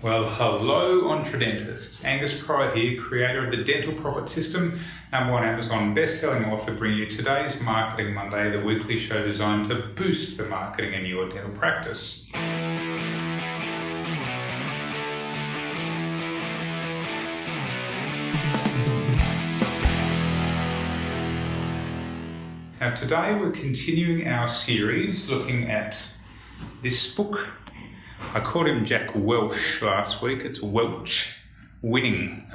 Well, hello Entredentists. Angus Pryor here, creator of the Dental Profit System, #1 Amazon best-selling author, bringing you today's Marketing Monday, the weekly show designed to boost the marketing in your dental practice. Now today we're continuing our series looking at this book. I called him Jack Welch last week. It's Welch, Winning.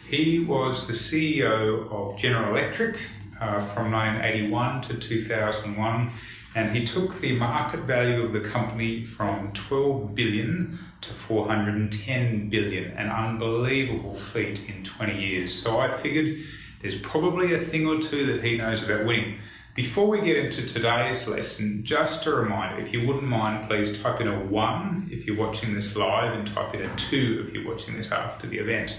He was the CEO of General Electric from 1981 to 2001, and he took the market value of the company from 12 billion to 410 billion, an unbelievable feat in 20 years. So I figured there's probably a thing or two that he knows about winning. Before we get into today's lesson, just a reminder, if you wouldn't mind, please type in a 1 if you're watching this live and type in a 2 if you're watching this after the event.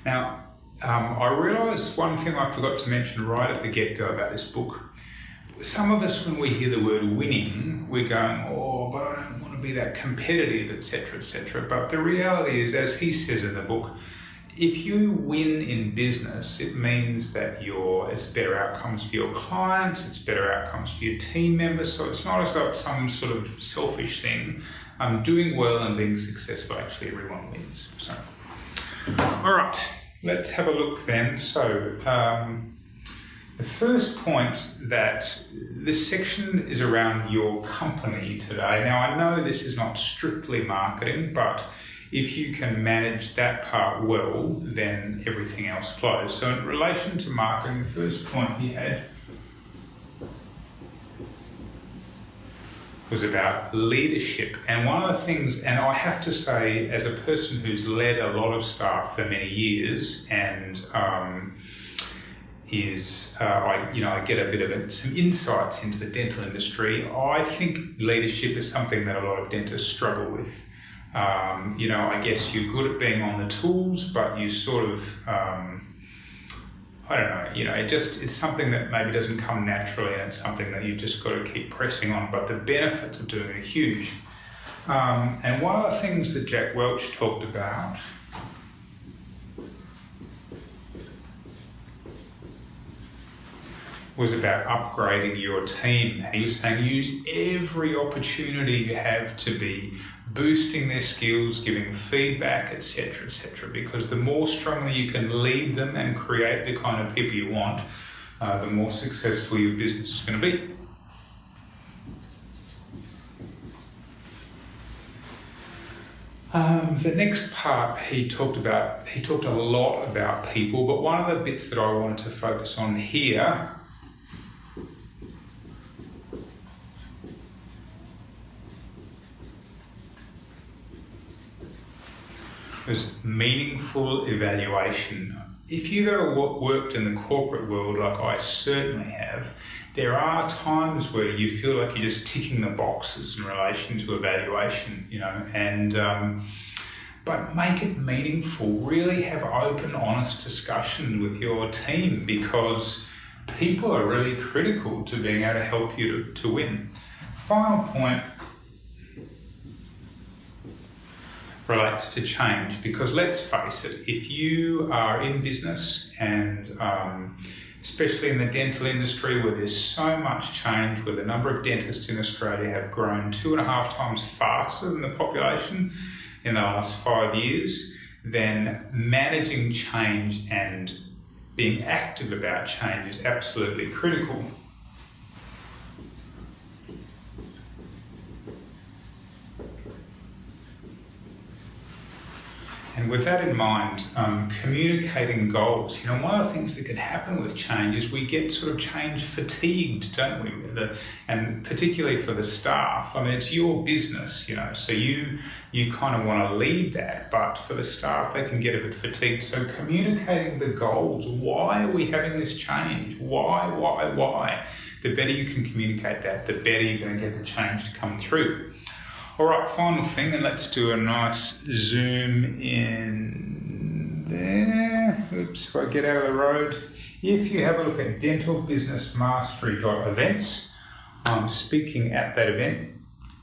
Now, I realised one thing I forgot to mention right at the get-go about this book. Some of us, when we hear the word winning, we're going, oh, but I don't want to be that competitive, etc., etc. But the reality is, as he says in the book, if you win in business, it means that it's better outcomes for your clients, it's better outcomes for your team members. So it's not as though it's some sort of selfish thing. Doing well and being successful, actually everyone wins. So, all right, let's have a look then. So the first point that this section is around your company today. Now I know this is not strictly marketing, but if you can manage that part well, then everything else flows. So in relation to marketing, the first point he had was about leadership. And one of the things, and I have to say, as a person who's led a lot of staff for many years, and I get a bit of some insights into the dental industry, I think leadership is something that a lot of dentists struggle with. I guess you're good at being on the tools, but you sort of, it's something that maybe doesn't come naturally, and it's something that you've just got to keep pressing on, but the benefits of doing it are huge. And one of the things that Jack Welch talked about was about upgrading your team. He was saying use every opportunity you have to be boosting their skills, giving feedback, etc., because the more strongly you can lead them and create the kind of people you want, the more successful your business is going to be. The next part he talked a lot about people, but one of the bits that I wanted to focus on here was meaningful evaluation. If you've ever worked in the corporate world, like I certainly have, there are times where you feel like you're just ticking the boxes in relation to evaluation, but make it meaningful. Really have open, honest discussion with your team, because people are really critical to being able to help you to win. Final point relates to change, because let's face it, if you are in business and especially in the dental industry where there's so much change, where the number of dentists in Australia have grown 2.5 times faster than the population in the last 5 years, then managing change and being active about change is absolutely critical. And with that in mind, communicating goals. One of the things that can happen with change is we get sort of change fatigued, don't we? And particularly for the staff. I mean, it's your business, so you kind of want to lead that, but for the staff, they can get a bit fatigued. So communicating the goals. Why are we having this change? Why? The better you can communicate that, the better you're going to get the change to come through. All right, final thing, and let's do a nice zoom in there. Oops, if I get out of the road. If you have a look at dentalbusinessmastery.events, I'm speaking at that event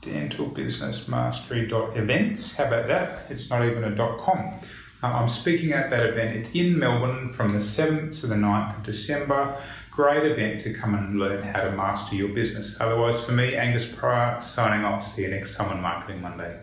dentalbusinessmastery.events. How about that? It's not even a .com. I'm speaking at that event. It's in Melbourne from the 7th to the 9th of December. Great event to come and learn how to master your business. Otherwise, for me, Angus Pryor, signing off. See you next time on Marketing Monday.